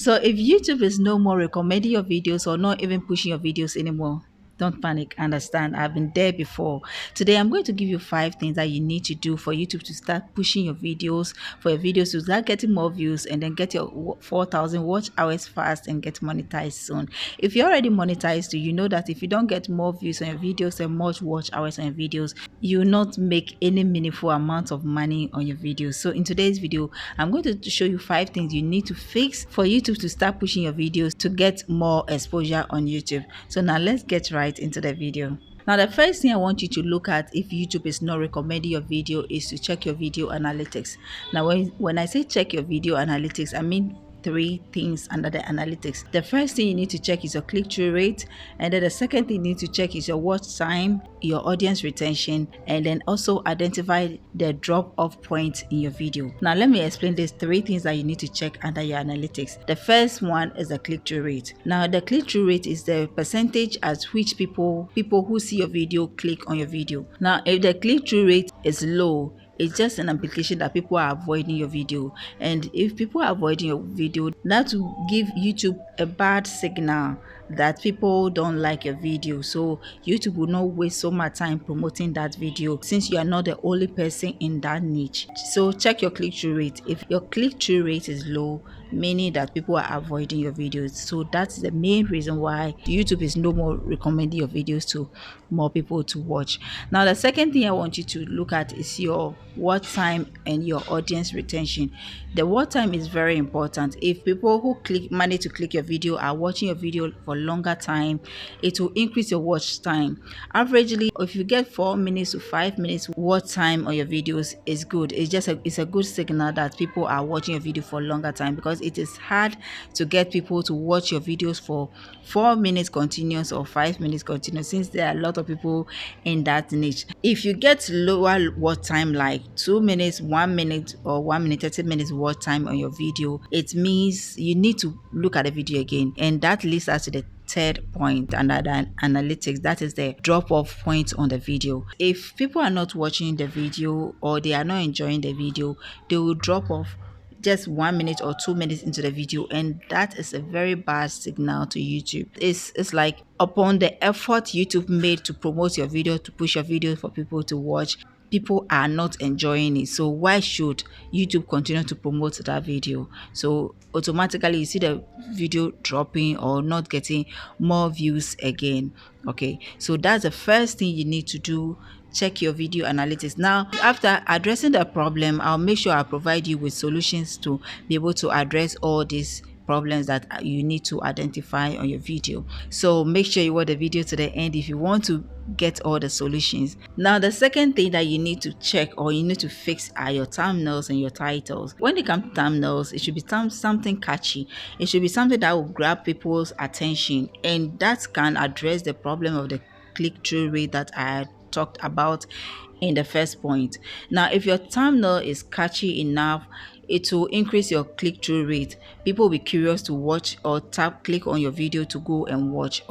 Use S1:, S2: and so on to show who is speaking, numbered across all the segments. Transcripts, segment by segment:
S1: So if YouTube is no more recommending your videos or not even pushing your videos anymore, don't panic. Understand, I've been there before. Today, I'm going to give you 5 things that you need to do for YouTube to start pushing your videos, for your videos to start getting more views, and then get your 4,000 watch hours fast and get monetized soon. If you're already monetized, you know that if you don't get more views on your videos and more watch hours on your videos, you will not make any meaningful amount of money on your videos. So in today's video, I'm going to show you 5 things you need to fix for YouTube to start pushing your videos to get more exposure on YouTube. So now let's get right into the video. Now, the first thing I want you to look at if YouTube is not recommending your video is to check your video analytics. Now, when I say check your video analytics, I mean 3 things under the analytics. The first thing you need to check is your click-through rate, and then the second thing you need to check is your watch time, your audience retention, and then also identify the drop-off point in your video. Now let me explain these 3 things that you need to check under your analytics. The first one is the click-through rate. Now the click-through rate is the percentage at which people who see your video click on your video. Now if the click-through rate is low, it's just an implication that people are avoiding your video. And if people are avoiding your video, that will give YouTube a bad signal that people don't like your video. So YouTube will not waste so much time promoting that video since you are not the only person in that niche. So check your click-through rate. If your click-through rate is low, meaning that people are avoiding your videos. So that's the main reason why YouTube is no more recommending your videos to more people to watch. Now the second thing I want you to look at is your watch time and your audience retention. The watch time is very important. If people who manage to click your video are watching your video for longer time, it will increase your watch time. Averagely, if you get 4 minutes to 5 minutes watch time on your videos, is good. It's a good signal that people are watching your video for longer time, because it is hard to get people to watch your videos for 4 minutes continuous or 5 minutes continuous, since there are a lot of people in that niche. If you get lower watch time, like 2 minutes, 1 minute, or 1 minute 30 minutes watch time on your video, it means you need to look at the video again. And that leads us to the third point under the analytics, that is the drop off point on the video. If people are not watching the video or they are not enjoying the video, they will drop off just 1 minute or 2 minutes into the video, and that is a very bad signal to YouTube. It's like, upon the effort YouTube made to promote your video, to push your video for people to watch, people are not enjoying it. So why should YouTube continue to promote that video? So automatically you see the video dropping or not getting more views again. Okay, so that's the first thing you need to do. Check your video analytics. Now, after addressing the problem, I'll make sure I provide you with solutions to be able to address all these problems that you need to identify on your video. So make sure you watch the video to the end if you want to get all the solutions. Now, the second thing that you need to check or you need to fix are your thumbnails and your titles. When it comes to thumbnails, it should be something catchy. It should be something that will grab people's attention, and that can address the problem of the click-through rate that I talked about in the first point. Now, if your thumbnail is catchy enough, it will increase your click-through rate. People will be curious to watch or click on your video to go and watch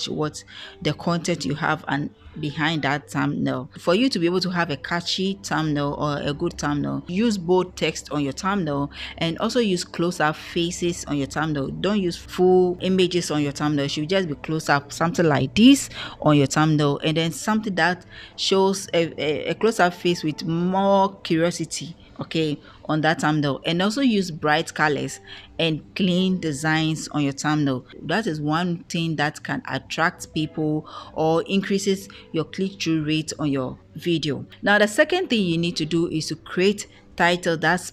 S1: what the content you have and behind that thumbnail. For you to be able to have a catchy thumbnail or a good thumbnail, use bold text on your thumbnail, and also use close-up faces on your thumbnail. Don't use full images on your thumbnail. It should just be close-up, something like this on your thumbnail, and then something that shows a close-up face with more curiosity, okay, on that thumbnail. And also use bright colors and clean designs on your thumbnail. That is one thing that can attract people or increases your click-through rate on your video. Now, the second thing you need to do is to create title that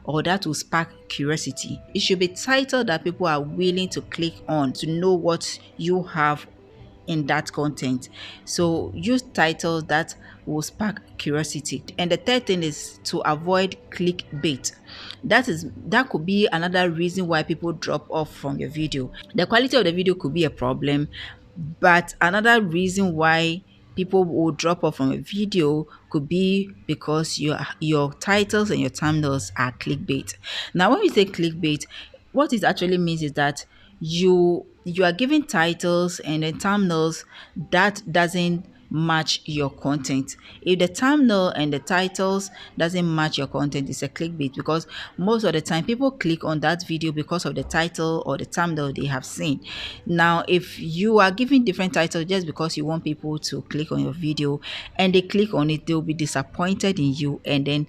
S1: will spark curiosity. It should be title that people are willing to click on to know what you have in that content. So use titles that will spark curiosity. And the third thing is to avoid clickbait. That could be another reason why people drop off from your video. The quality of the video could be a problem, but another reason why people will drop off from a video could be because your titles and your thumbnails are clickbait. Now, when we say clickbait, what it actually means is that you are giving titles and then thumbnails that doesn't match your content. If the thumbnail and the titles doesn't match your content, it's a clickbait, because most of the time people click on that video because of the title or the thumbnail they have seen. Now, if you are giving different titles just because you want people to click on your video and they click on it, they'll be disappointed in you and then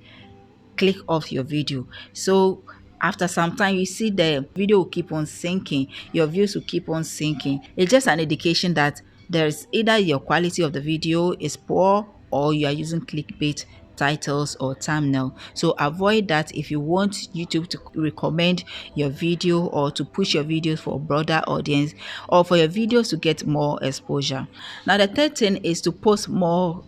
S1: click off your video. So after some time, you see the video will keep on sinking, your views will keep on sinking. It's just an indication that there's either your quality of the video is poor or you are using clickbait titles or thumbnail. So avoid that if you want YouTube to recommend your video or to push your videos for a broader audience or for your videos to get more exposure. Now the third thing is to post more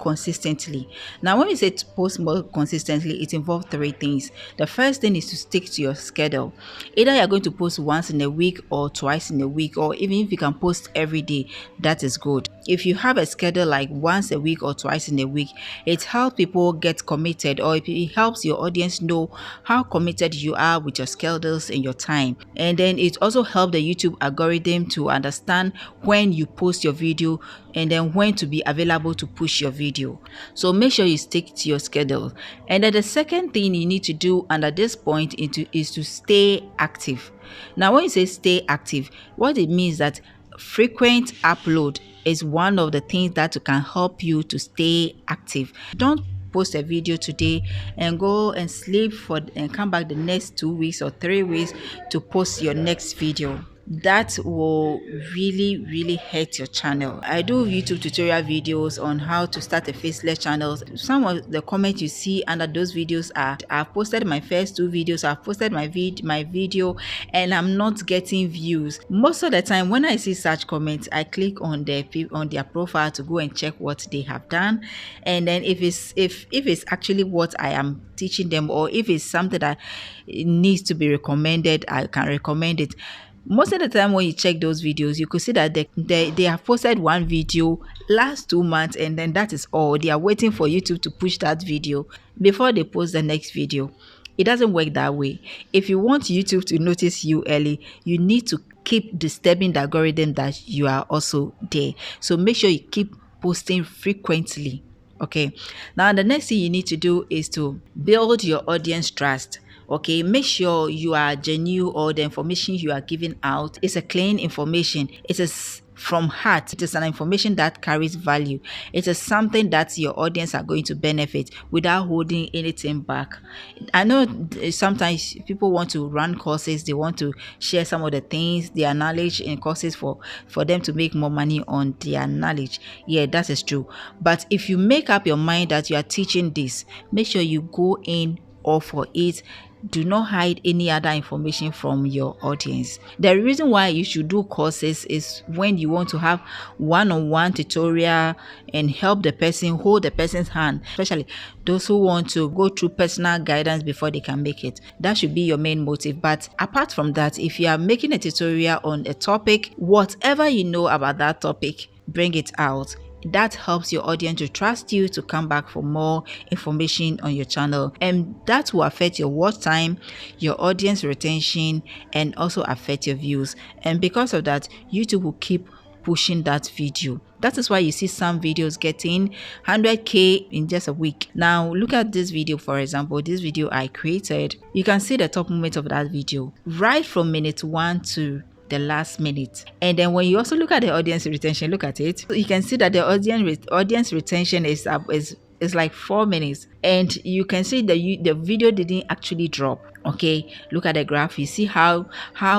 S1: consistently. Now when we say to post more consistently, it involves three things. The first thing is to stick to your schedule. Either you're going to post once in a week or twice in a week, or even if you can post every day, that is good. If you have a schedule like once a week or twice in a week, it helps people get committed, or it helps your audience know how committed you are with your schedules and your time. And then it also helps the YouTube algorithm to understand when you post your video and then when to be available to push your video. So make sure you stick to your schedule. And then the second thing you need to do under this point is to stay active. Now when you say stay active, what it means that frequent upload is one of the things that can help you to stay active. Don't post a video today and go and sleep and come back the next 2 weeks or 3 weeks to post your next video. That will really hurt your channel. I do YouTube tutorial videos on how to start a faceless channel. Some of the comments you see under those videos are, I've posted my first 2 videos, I've posted my video and I'm not getting views. Most of the time when I see such comments, I click on their profile to go and check what they have done, and then if it's actually what I am teaching them, or if it's something that needs to be recommended, I can recommend it. Most of the time when you check those videos, you could see that they have posted one video last 2 months, and then that is all. They are waiting for YouTube to push that video before they post the next video. It doesn't work that way. If you want YouTube to notice you early, you need to keep disturbing the algorithm that you are also there. So make sure you keep posting frequently. Okay. Now the next thing you need to do is to build your audience trust. Okay, make sure you are genuine, or the information you are giving out is a clean information. It is from heart. It is an information that carries value. It is something that your audience are going to benefit without holding anything back. I know sometimes people want to run courses, they want to share some of the things, their knowledge in courses for them to make more money on their knowledge. Yeah, that is true. But if you make up your mind that you are teaching this, make sure you go in all for it. Do not hide any other information from your audience. The reason why you should do courses is when you want to have one-on-one tutorial and help the person, hold the person's hand, especially those who want to go through personal guidance before they can make it. That should be your main motive. But apart from that, if you are making a tutorial on a topic, whatever you know about that topic, bring it out. That helps your audience to trust you to come back for more information on your channel, and that will affect your watch time, your audience retention, and also affect your views. And because of that, YouTube will keep pushing that video. That is why you see some videos getting 100k in just a week. Now look at this video, for example. This video I created, you can see the top moment of that video right from minute 1 to the last minute. And then when you also look at the audience retention, look at it, you can see that the audience retention is like 4 minutes, and you can see that the video didn't actually drop. Okay, look at the graph. You see how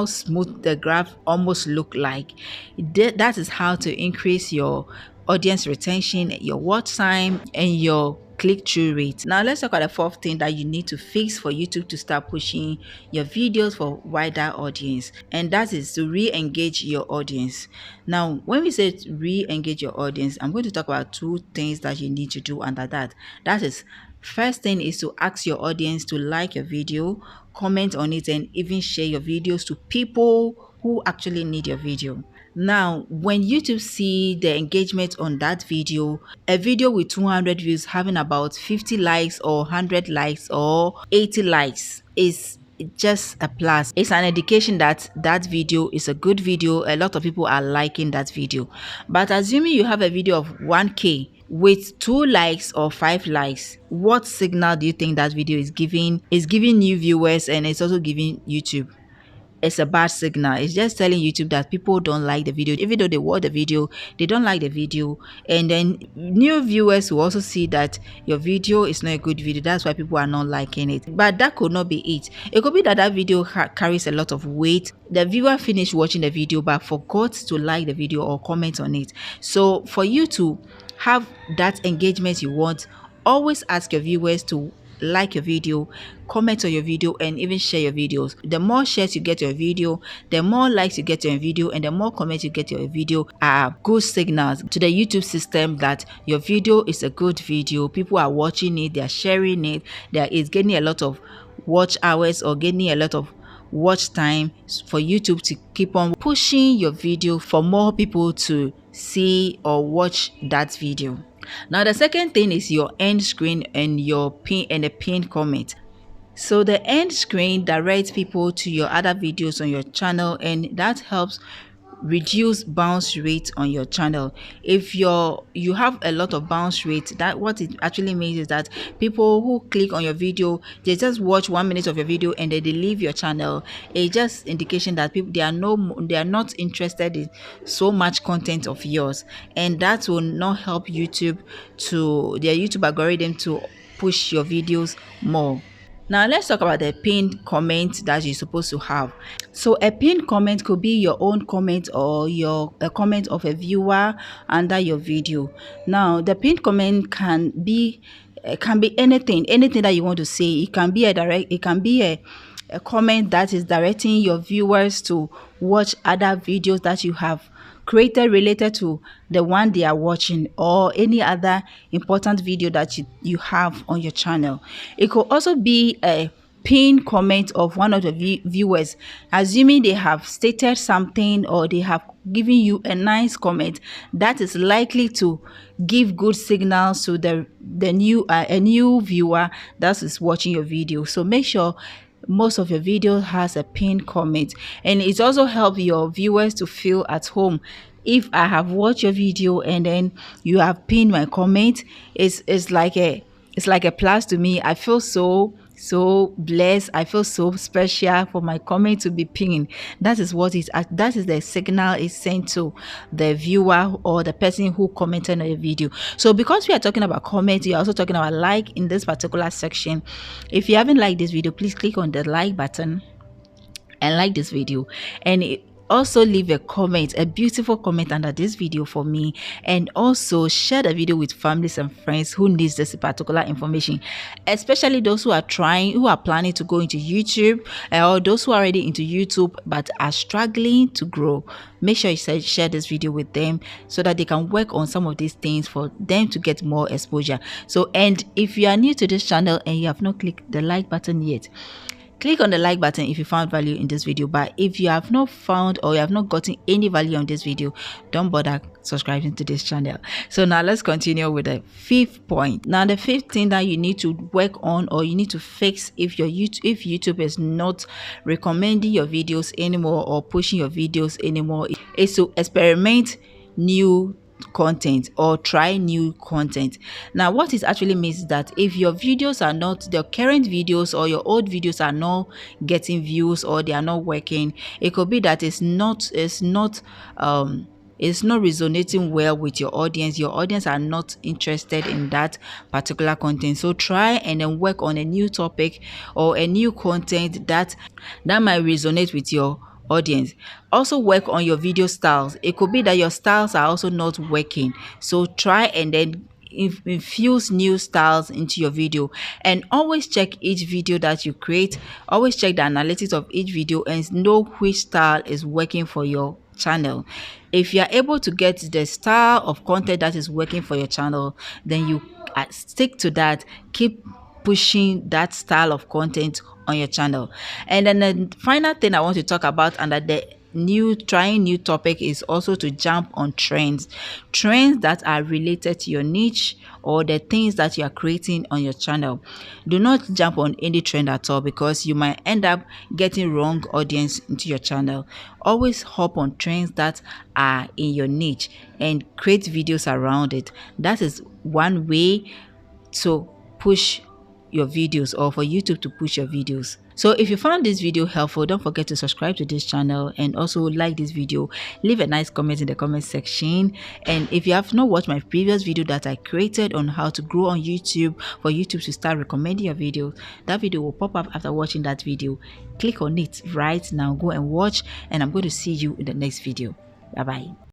S1: smooth the graph almost look like. That is how to increase your audience retention, your watch time, and your click-through rate. Now let's talk about the fourth thing that you need to fix for YouTube to start pushing your videos for wider audience, and that is to re-engage your audience. Now when we say re-engage your audience, I'm going to talk about 2 things that you need to do under that. That is, first thing is to ask your audience to like your video, comment on it, and even share your videos to people who actually need your video. Now, when YouTube see the engagement on that video, a video with 200 views having about 50 likes or 100 likes or 80 likes is just a plus. It's an indication that that video is a good video. A lot of people are liking that video. But assuming you have a video of 1K with 2 likes or 5 likes, what signal do you think that video is giving? Is giving new viewers, and it's also giving YouTube. It's a bad signal. It's just telling YouTube that people don't like the video. Even though they watch the video, they don't like the video. And then new viewers will also see that your video is not a good video. That's why people are not liking it. But that could not be it. It could be that that video carries a lot of weight. The viewer finished watching the video but forgot to like the video or comment on it. So for you to have that engagement you want, always ask your viewers to like your video, comment on your video, and even share your videos. The more shares you get your video, the more likes you get your video, and the more comments you get your video are good signals to the YouTube system that your video is a good video. People are watching it, they are sharing it, there is getting a lot of watch hours or getting a lot of watch time for YouTube to keep on pushing your video for more people to see or watch that video. Now the second thing is your end screen and your pin and the pinned comment. So the end screen directs people to your other videos on your channel, and that helps reduce bounce rate on your channel. If you have a lot of bounce rate, that what it actually means is that people who click on your video, they just watch 1 minute of your video and then they leave your channel. It's just indication that people, they are not interested in so much content of yours, and that will not help YouTube to their YouTube algorithm to push your videos more. Now let's talk about the pinned comment that you're supposed to have. So a pinned comment could be your own comment or a comment of a viewer under your video. Now the pinned comment can be anything that you want to say. It can be a comment that is directing your viewers to watch other videos that you have created related to the one they are watching, or any other important video that you have on your channel. It could also be a pinned comment of one of the viewers, assuming they have stated something or they have given you a nice comment that is likely to give good signals to the new a new viewer that is watching your video. So make sure most of your video has a pinned comment, and it also helps your viewers to feel at home. If I have watched your video and then you have pinned my comment, it's like a plus to me. I feel so blessed. I feel so special for my comment to be pinned. That is the signal is sent to the viewer or the person who commented on your video. So because we are talking about comments, we are also talking about like in this particular section. If you haven't liked this video, please click on the like button and like this video, and also leave a comment, a beautiful comment under this video for me, and also share the video with families and friends who needs this particular information, especially those who are planning to go into YouTube, or those who are already into YouTube but are struggling to grow. Make sure you share this video with them so that they can work on some of these things for them to get more exposure. So, and if you are new to this channel and you have not clicked the like button yet, click on the like button if you found value in this video. But if you have not found or you have not gotten any value on this video, don't bother subscribing to this channel. So now let's continue with the fifth point. Now the fifth thing that you need to work on or you need to fix if YouTube is not recommending your videos anymore or pushing your videos anymore is to experiment new content or try new content. Now what it actually means is that if your videos are not, the current videos or your old videos are not getting views or they are not working, it could be that it's not resonating well with your audience. Your audience are not interested in that particular content. So try and then work on a new topic or a new content that might resonate with your audience. Also work on your video styles. It could be that your styles are also not working, so try and then infuse new styles into your video, and always check each video that you create. Always check the analytics of each video and know which style is working for your channel. If you are able to get the style of content that is working for your channel, then you stick to that. Keep pushing that style of content on your channel. And then the final thing I want to talk about under trying new topic is also to jump on trends that are related to your niche or the things that you are creating on your channel. Do not jump on any trend at all, because you might end up getting wrong audience into your channel. Always hop on trends that are in your niche and create videos around it. That is one way to push your videos, or for YouTube to push your videos. So if you found this video helpful, don't forget to subscribe to this channel and also like this video. Leave a nice comment in the comment section. And if you have not watched my previous video that I created on how to grow on YouTube, for YouTube to start recommending your videos, that video will pop up after watching that video. Click on it right now, go and watch, and I'm going to see you in the next video. Bye bye.